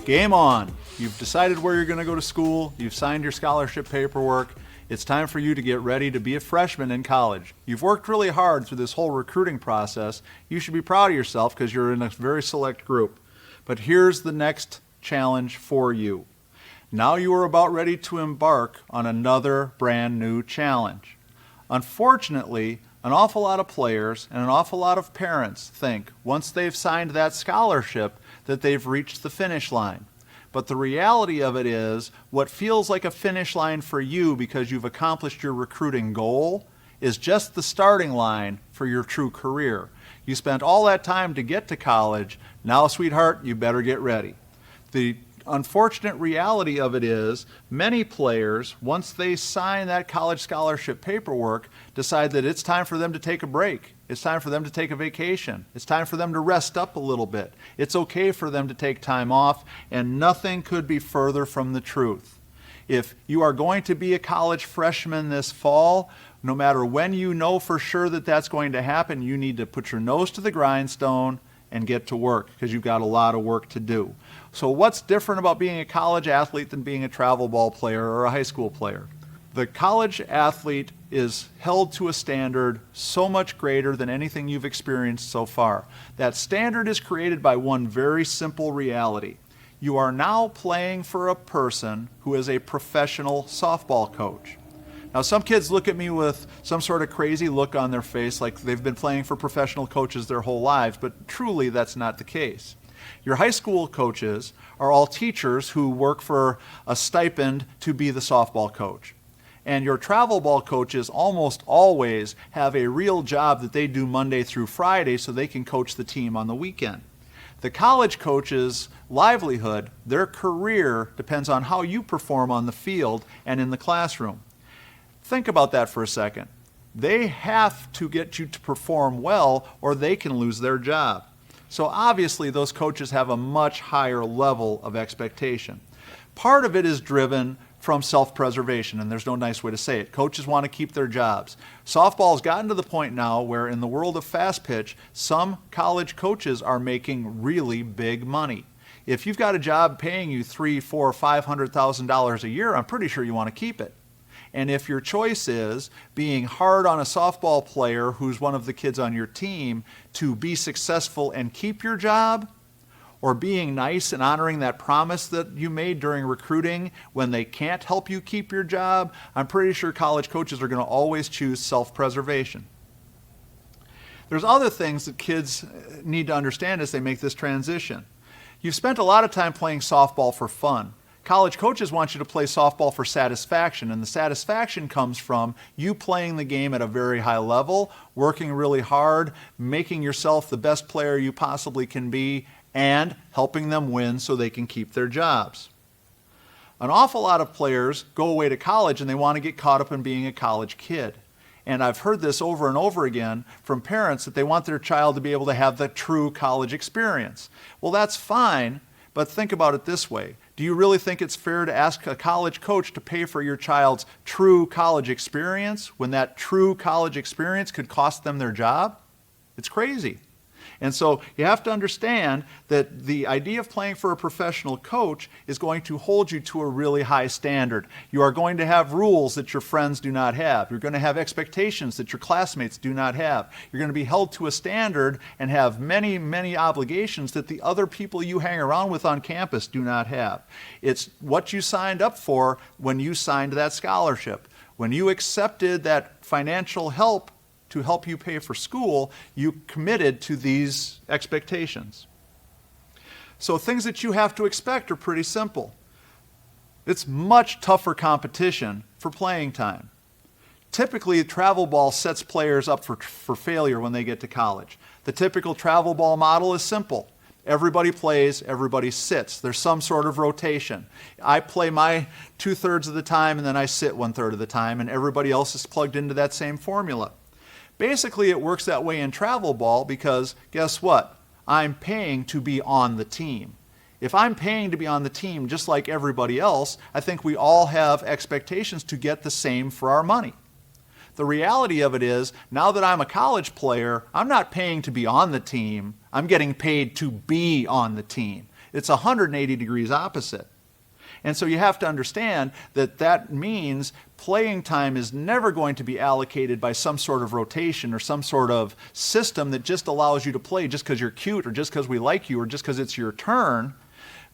Game on. You've decided where you're going to go to school. You've signed your scholarship paperwork. It's time for you to get ready to be a freshman in college. You've worked really hard through this whole recruiting process. You should be proud of yourself because you're in a very select group. But here's the next challenge for you. Now you are about ready to embark on another brand new challenge. Unfortunately, an awful lot of players and an awful lot of parents think once they've signed that scholarship that they've reached the finish line. But the reality of it is, what feels like a finish line for you because you've accomplished your recruiting goal is just the starting line for your true career. You spent all that time to get to college. Now, sweetheart, you better get ready. The unfortunate reality of it is, many players, once they sign that college scholarship paperwork, decide that it's time for them to take a break. It's time for them to take a vacation. It's time for them to rest up a little bit. It's okay for them to take time off, and nothing could be further from the truth. If you are going to be a college freshman this fall, no matter when you know for sure that that's going to happen, you need to put your nose to the grindstone and get to work because you've got a lot of work to do. So what's different about being a college athlete than being a travel ball player or a high school player? The college athlete is held to a standard so much greater than anything you've experienced so far. That standard is created by one very simple reality. You are now playing for a person who is a professional softball coach. Now, some kids look at me with some sort of crazy look on their face like they've been playing for professional coaches their whole lives, but truly that's not the case. Your high school coaches are all teachers who work for a stipend to be the softball coach. And your travel ball coaches almost always have a real job that they do Monday through Friday so they can coach the team on the weekend. The college coach's livelihood, their career, depends on how you perform on the field and in the classroom. Think about that for a second. They have to get you to perform well or they can lose their job. So obviously those coaches have a much higher level of expectation. Part of it is driven from self-preservation, and there's no nice way to say it. Coaches want to keep their jobs. Softball's gotten to the point now where in the world of fast pitch, some college coaches are making really big money. If you've got a job paying you $300,000, $400,000, $500,000 a year, I'm pretty sure you want to keep it. And if your choice is being hard on a softball player who's one of the kids on your team to be successful and keep your job, or being nice and honoring that promise that you made during recruiting when they can't help you keep your job, I'm pretty sure college coaches are going to always choose self-preservation. There's other things that kids need to understand as they make this transition. You've spent a lot of time playing softball for fun. College coaches want you to play softball for satisfaction, and the satisfaction comes from you playing the game at a very high level, working really hard, making yourself the best player you possibly can be, and helping them win so they can keep their jobs. An awful lot of players go away to college and they want to get caught up in being a college kid. And I've heard this over and over again from parents that they want their child to be able to have the true college experience. Well, that's fine, but think about it this way. Do you really think it's fair to ask a college coach to pay for your child's true college experience when that true college experience could cost them their job? It's crazy. And so you have to understand that the idea of playing for a professional coach is going to hold you to a really high standard. You are going to have rules that your friends do not have. You're going to have expectations that your classmates do not have. You're going to be held to a standard and have many, many obligations that the other people you hang around with on campus do not have. It's what you signed up for when you signed that scholarship. When you accepted that financial help to help you pay for school, you committed to these expectations. So things that you have to expect are pretty simple. It's much tougher competition for playing time. Typically, travel ball sets players up for failure when they get to college. The typical travel ball model is simple. Everybody plays, everybody sits. There's some sort of rotation. I play my 2/3 of the time and then I sit 1/3 of the time, and everybody else is plugged into that same formula. Basically, it works that way in travel ball because guess what? I'm paying to be on the team. If I'm paying to be on the team just like everybody else, I think we all have expectations to get the same for our money. The reality of it is, now that I'm a college player, I'm not paying to be on the team. I'm getting paid to be on the team. It's 180 degrees opposite. And so you have to understand that that means playing time is never going to be allocated by some sort of rotation or some sort of system that just allows you to play just because you're cute or just because we like you or just because it's your turn.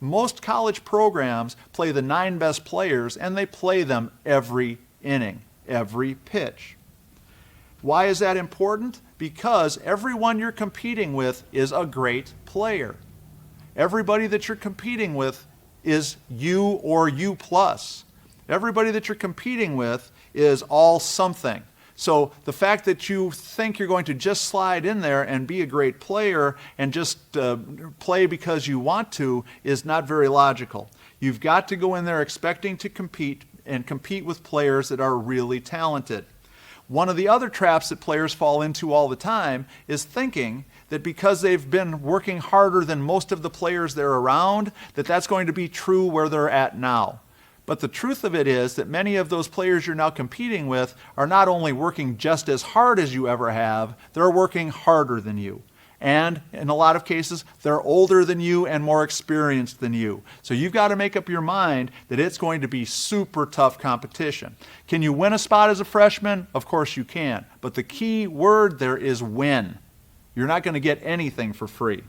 Most college programs play the 9 best players, and they play them every inning, every pitch. Why is that important? Because everyone you're competing with is a great player. Everybody that you're competing with is you or you plus. Everybody that you're competing with is all something. So the fact that you think you're going to just slide in there and be a great player and just play because you want to is not very logical. You've got to go in there expecting to compete and compete with players that are really talented. One of the other traps that players fall into all the time is thinking that because they've been working harder than most of the players they're around, that that's going to be true where they're at now. But the truth of it is that many of those players you're now competing with are not only working just as hard as you ever have, they're working harder than you. And in a lot of cases, they're older than you and more experienced than you. So you've got to make up your mind that it's going to be super tough competition. Can you win a spot as a freshman? Of course you can. But the key word there is win. You're not going to get anything for free.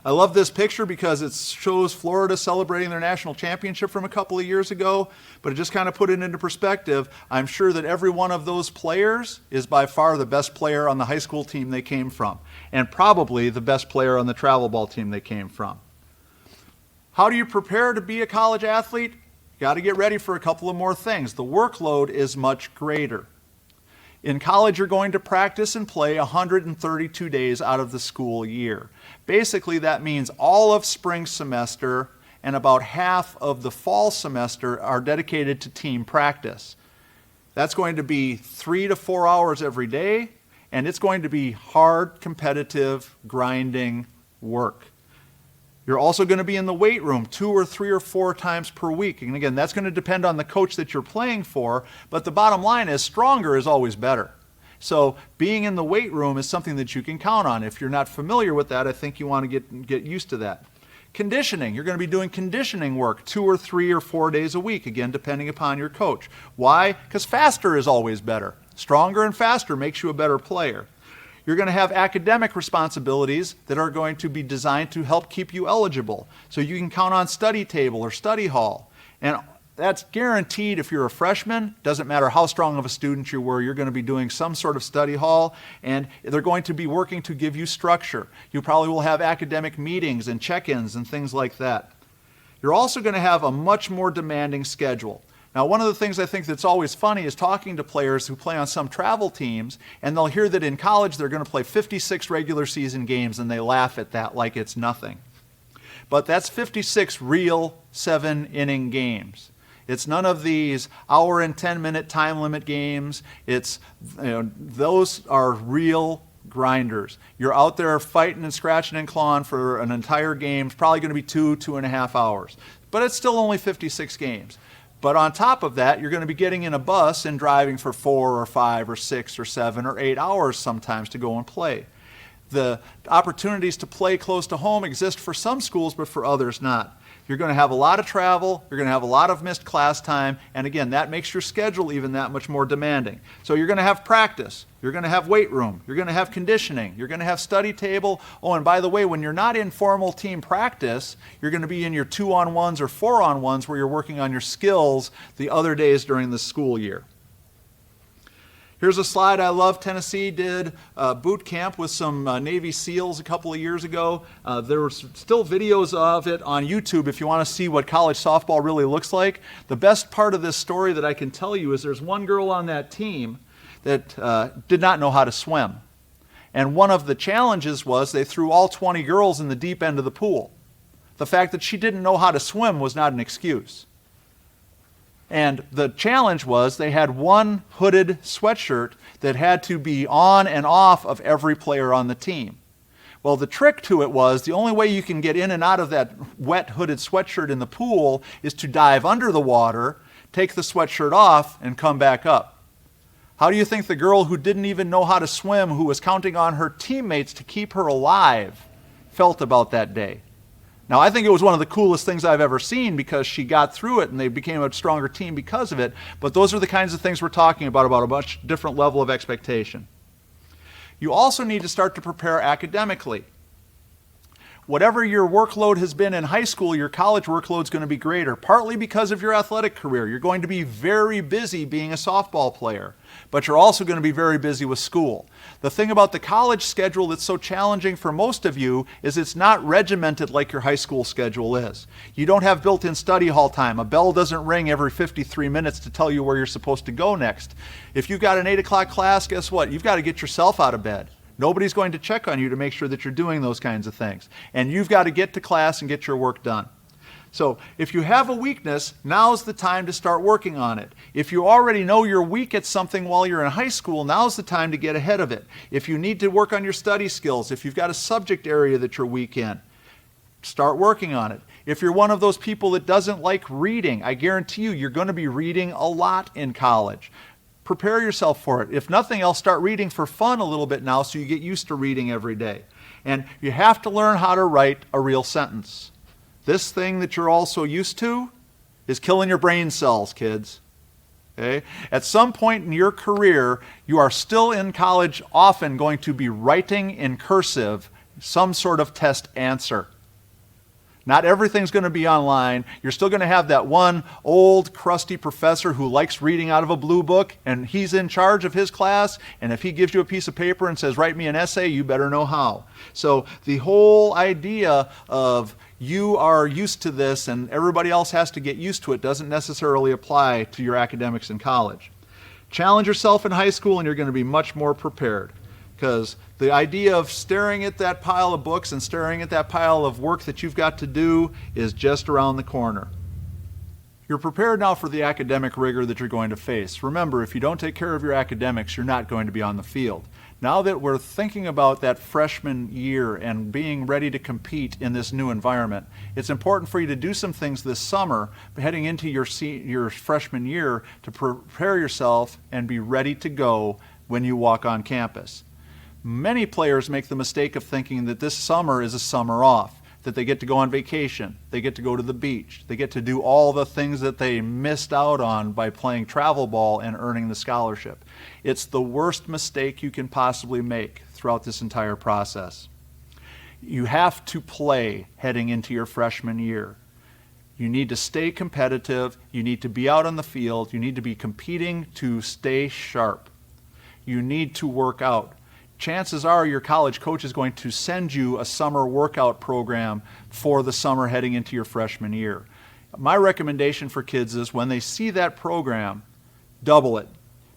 I love this picture because it shows Florida celebrating their national championship from a couple of years ago, but it just kind of put it into perspective. I'm sure that every one of those players is by far the best player on the high school team they came from, and probably the best player on the travel ball team they came from. How do you prepare to be a college athlete? You got to get ready for a couple of more things. The workload is much greater. In college, you're going to practice and play 132 days out of the school year. Basically, that means all of spring semester and about half of the fall semester are dedicated to team practice. That's going to be 3 to 4 hours every day, and it's going to be hard, competitive, grinding work. You're also going to be in the weight room 2 or 3 or 4 times per week. And again, that's going to depend on the coach that you're playing for, but the bottom line is stronger is always better. So being in the weight room is something that you can count on. If you're not familiar with that, I think you want to get used to that. Conditioning, you're going to be doing conditioning work 2 or 3 or 4 days a week, again, depending upon your coach. Why? Because faster is always better. Stronger and faster makes you a better player. You're going to have academic responsibilities that are going to be designed to help keep you eligible. So you can count on study table or study hall. And that's guaranteed if you're a freshman. Doesn't matter how strong of a student you were, you're going to be doing some sort of study hall, and they're going to be working to give you structure. You probably will have academic meetings and check-ins and things like that. You're also going to have a much more demanding schedule. Now, one of the things I think that's always funny is talking to players who play on some travel teams, and they'll hear that in college they're going to play 56 regular season games, and they laugh at that like it's nothing. But that's 56 real 7-inning games. It's none of these hour and 10-minute time limit games. Those are real grinders. You're out there fighting and scratching and clawing for an entire game. It's probably going to be 2.5 hours. But it's still only 56 games. But on top of that, you're going to be getting in a bus and driving for 4 or 5 or 6 or 7 or 8 hours sometimes to go and play. The opportunities to play close to home exist for some schools, but for others not. You're going to have a lot of travel, you're going to have a lot of missed class time, and again, that makes your schedule even that much more demanding. So you're going to have practice, you're going to have weight room, you're going to have conditioning, you're going to have study table. Oh, and by the way, when you're not in formal team practice, you're going to be in your 2-on-1s or 4-on-1s where you're working on your skills the other days during the school year. Here's a slide I love. Tennessee did boot camp with some Navy SEALs a couple of years ago. There were still videos of it on YouTube if you want to see what college softball really looks like. The best part of this story that I can tell you is there's one girl on that team that did not know how to swim. And one of the challenges was they threw all 20 girls in the deep end of the pool. The fact that she didn't know how to swim was not an excuse. And the challenge was they had one hooded sweatshirt that had to be on and off of every player on the team. Well, the trick to it was the only way you can get in and out of that wet hooded sweatshirt in the pool is to dive under the water, take the sweatshirt off, and come back up. How do you think the girl who didn't even know how to swim, who was counting on her teammates to keep her alive, felt about that day. Now, I think it was one of the coolest things I've ever seen because she got through it and they became a stronger team because of it. But those are the kinds of things we're talking about a much different level of expectation. You also need to start to prepare academically. Whatever your workload has been in high school, your college workload is going to be greater, partly because of your athletic career. You're going to be very busy being a softball player, but you're also going to be very busy with school. The thing about the college schedule that's so challenging for most of you is it's not regimented like your high school schedule is. You don't have built-in study hall time. A bell doesn't ring every 53 minutes to tell you where you're supposed to go next. If you've got an 8 o'clock class, guess what? You've got to get yourself out of bed. Nobody's going to check on you to make sure that you're doing those kinds of things. And you've got to get to class and get your work done. So if you have a weakness, now's the time to start working on it. If you already know you're weak at something while you're in high school, now's the time to get ahead of it. If you need to work on your study skills, if you've got a subject area that you're weak in, start working on it. If you're one of those people that doesn't like reading, I guarantee you're going to be reading a lot in college. Prepare yourself for it. If nothing else, start reading for fun a little bit now so you get used to reading every day. And you have to learn how to write a real sentence. This thing that you're all so used to is killing your brain cells, kids. Okay? At some point in your career, you are still in college often going to be writing in cursive some sort of test answer. Not everything's going to be online. You're still going to have that one old, crusty professor who likes reading out of a blue book, and he's in charge of his class, and if he gives you a piece of paper and says, write me an essay, you better know how. So the whole idea of you are used to this and everybody else has to get used to it doesn't necessarily apply to your academics in college. Challenge yourself in high school and you're going to be much more prepared. Because the idea of staring at that pile of books and staring at that pile of work that you've got to do is just around the corner. You're prepared now for the academic rigor that you're going to face. Remember, if you don't take care of your academics, you're not going to be on the field. Now that we're thinking about that freshman year and being ready to compete in this new environment, it's important for you to do some things this summer, heading into your freshman year, to prepare yourself and be ready to go when you walk on campus. Many players make the mistake of thinking that this summer is a summer off, that they get to go on vacation, they get to go to the beach, they get to do all the things that they missed out on by playing travel ball and earning the scholarship. It's the worst mistake you can possibly make throughout this entire process. You have to play heading into your freshman year. You need to stay competitive, you need to be out on the field, you need to be competing to stay sharp. You need to work out. Chances are your college coach is going to send you a summer workout program for the summer heading into your freshman year. My recommendation for kids is when they see that program, double it.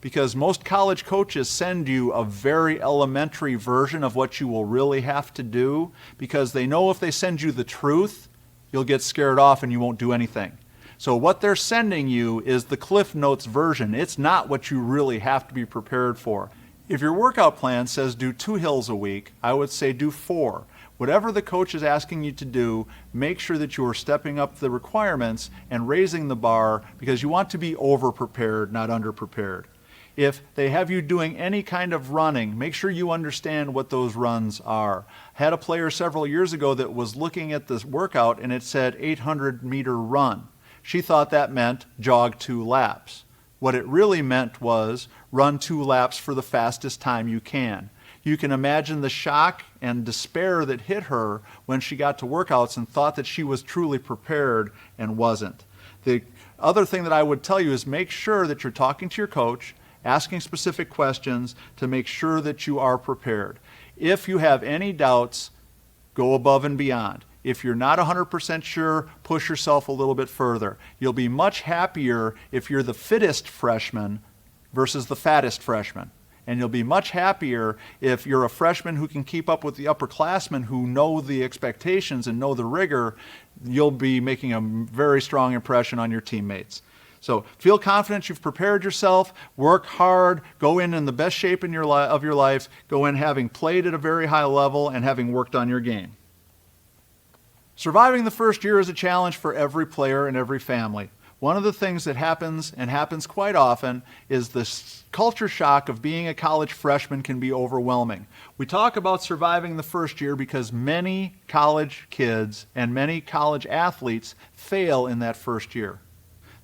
Because most college coaches send you a very elementary version of what you will really have to do because they know if they send you the truth, you'll get scared off and you won't do anything. So what they're sending you is the Cliff Notes version. It's not what you really have to be prepared for. If your workout plan says do 2 hills a week, I would say do 4. Whatever the coach is asking you to do, make sure that you are stepping up the requirements and raising the bar because you want to be over-prepared, not under-prepared. If they have you doing any kind of running, make sure you understand what those runs are. I had a player several years ago that was looking at this workout and it said 800-meter run. She thought that meant jog 2 laps. What it really meant was run 2 laps for the fastest time you can. You can imagine the shock and despair that hit her when she got to workouts and thought that she was truly prepared and wasn't. The other thing that I would tell you is make sure that you're talking to your coach, asking specific questions to make sure that you are prepared. If you have any doubts, go above and beyond. If you're not 100% sure, push yourself a little bit further. You'll be much happier if you're the fittest freshman versus the fattest freshman. And you'll be much happier if you're a freshman who can keep up with the upperclassmen who know the expectations and know the rigor. You'll be making a very strong impression on your teammates. So feel confident you've prepared yourself, work hard, go in the best shape of your life, go in having played at a very high level and having worked on your game. Surviving the first year is a challenge for every player and every family. One of the things that happens, and happens quite often, is this culture shock of being a college freshman can be overwhelming. We talk about surviving the first year because many college kids and many college athletes fail in that first year.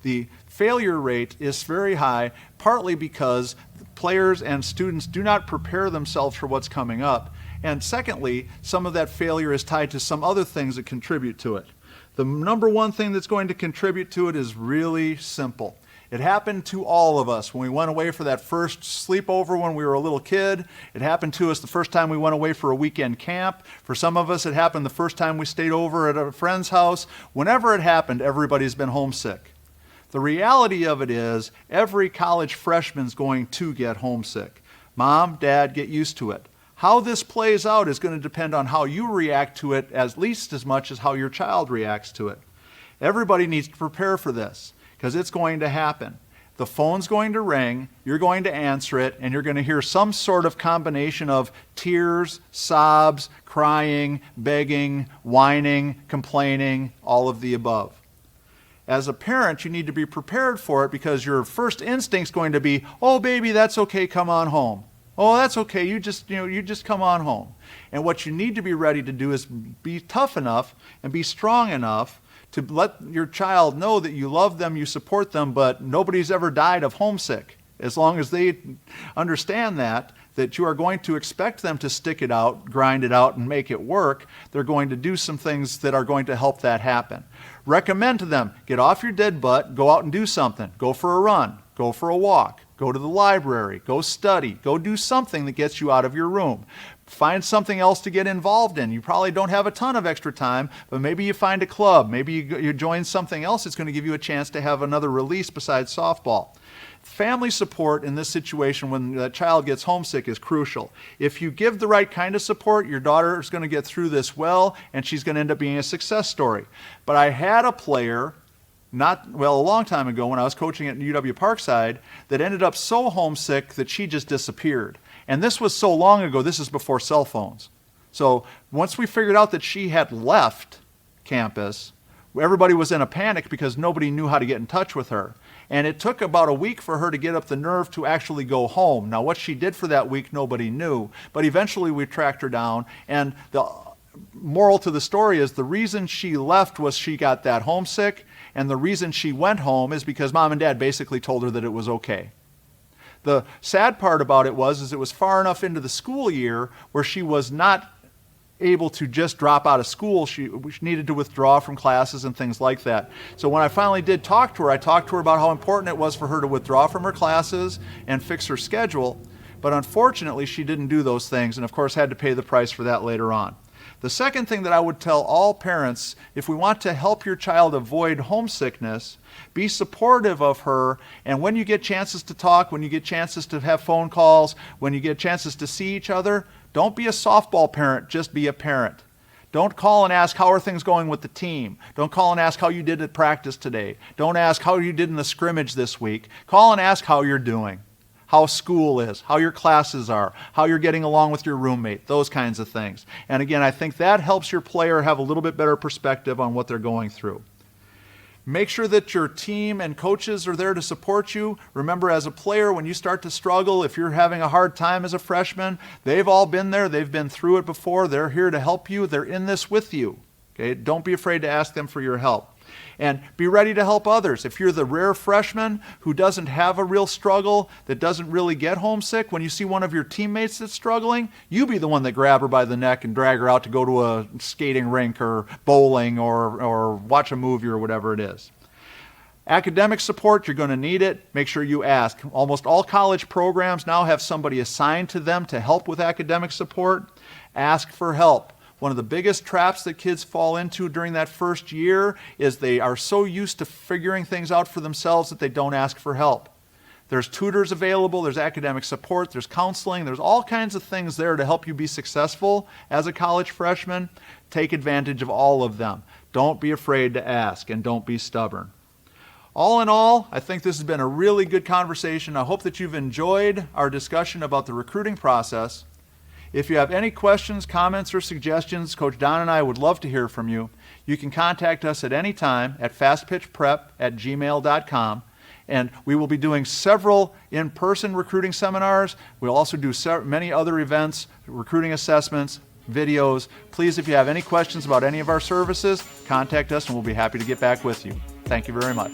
The failure rate is very high, partly because players and students do not prepare themselves for what's coming up. And secondly, some of that failure is tied to some other things that contribute to it. The number one thing that's going to contribute to it is really simple. It happened to all of us when we went away for that first sleepover when we were a little kid. It happened to us the first time we went away for a weekend camp. For some of us, it happened the first time we stayed over at a friend's house. Whenever it happened, everybody's been homesick. The reality of it is every college freshman's going to get homesick. Mom, Dad, get used to it. How this plays out is going to depend on how you react to it at least as much as how your child reacts to it. Everybody needs to prepare for this because it's going to happen. The phone's going to ring, you're going to answer it, and you're going to hear some sort of combination of tears, sobs, crying, begging, whining, complaining, all of the above. As a parent, you need to be prepared for it because your first instinct's going to be, oh baby, that's okay, come on home. Oh, that's okay, you just come on home. And what you need to be ready to do is be tough enough and be strong enough to let your child know that you love them, you support them, but nobody's ever died of homesick. As long as they understand that you are going to expect them to stick it out, grind it out, and make it work, they're going to do some things that are going to help that happen. Recommend to them, get off your dead butt, go out and do something. Go for a run, go for a walk, go to the library, go study, go do something that gets you out of your room. Find something else to get involved in. You probably don't have a ton of extra time, but maybe you find a club, maybe you join something else that's going to give you a chance to have another release besides softball. Family support in this situation when the child gets homesick is crucial. If you give the right kind of support, your daughter is going to get through this well, and she's going to end up being a success story. But I had a player, a long time ago when I was coaching at UW Parkside, that ended up so homesick that she just disappeared. And this was so long ago, this is before cell phones. So once we figured out that she had left campus, everybody was in a panic because nobody knew how to get in touch with her. And it took about a week for her to get up the nerve to actually go home. Now, what she did for that week, nobody knew. But eventually we tracked her down. And the moral to the story is the reason she left was she got that homesick. And the reason she went home is because Mom and Dad basically told her that it was okay. The sad part about it was it was far enough into the school year where she was not able to just drop out of school. She needed to withdraw from classes and things like that. So when I finally did talk to her, I talked to her about how important it was for her to withdraw from her classes and fix her schedule. But unfortunately, she didn't do those things and, of course, had to pay the price for that later on. The second thing that I would tell all parents, if we want to help your child avoid homesickness, be supportive of her, and when you get chances to talk, when you get chances to have phone calls, when you get chances to see each other, don't be a softball parent, just be a parent. Don't call and ask how are things going with the team. Don't call and ask how you did at practice today. Don't ask how you did in the scrimmage this week. Call and ask how you're doing, how school is, how your classes are, how you're getting along with your roommate, those kinds of things. And again, I think that helps your player have a little bit better perspective on what they're going through. Make sure that your team and coaches are there to support you. Remember, as a player, when you start to struggle, if you're having a hard time as a freshman, they've all been there. They've been through it before. They're here to help you. They're in this with you. Okay? Don't be afraid to ask them for your help. And be ready to help others. If you're the rare freshman who doesn't have a real struggle, that doesn't really get homesick, when you see one of your teammates that's struggling, you be the one that grab her by the neck and drag her out to go to a skating rink or bowling or watch a movie or whatever it is. Academic support, you're going to need it. Make sure you ask. Almost all college programs now have somebody assigned to them to help with academic support. Ask for help. One of the biggest traps that kids fall into during that first year is they are so used to figuring things out for themselves that they don't ask for help. There's tutors available, there's academic support, there's counseling, there's all kinds of things there to help you be successful as a college freshman. Take advantage of all of them. Don't be afraid to ask, and don't be stubborn. All in all, I think this has been a really good conversation. I hope that you've enjoyed our discussion about the recruiting process. If you have any questions, comments, or suggestions, Coach Don and I would love to hear from you. You can contact us at any time at fastpitchprep@gmail.com. And we will be doing several in-person recruiting seminars. We'll also do many other events, recruiting assessments, videos. Please, if you have any questions about any of our services, contact us and we'll be happy to get back with you. Thank you very much.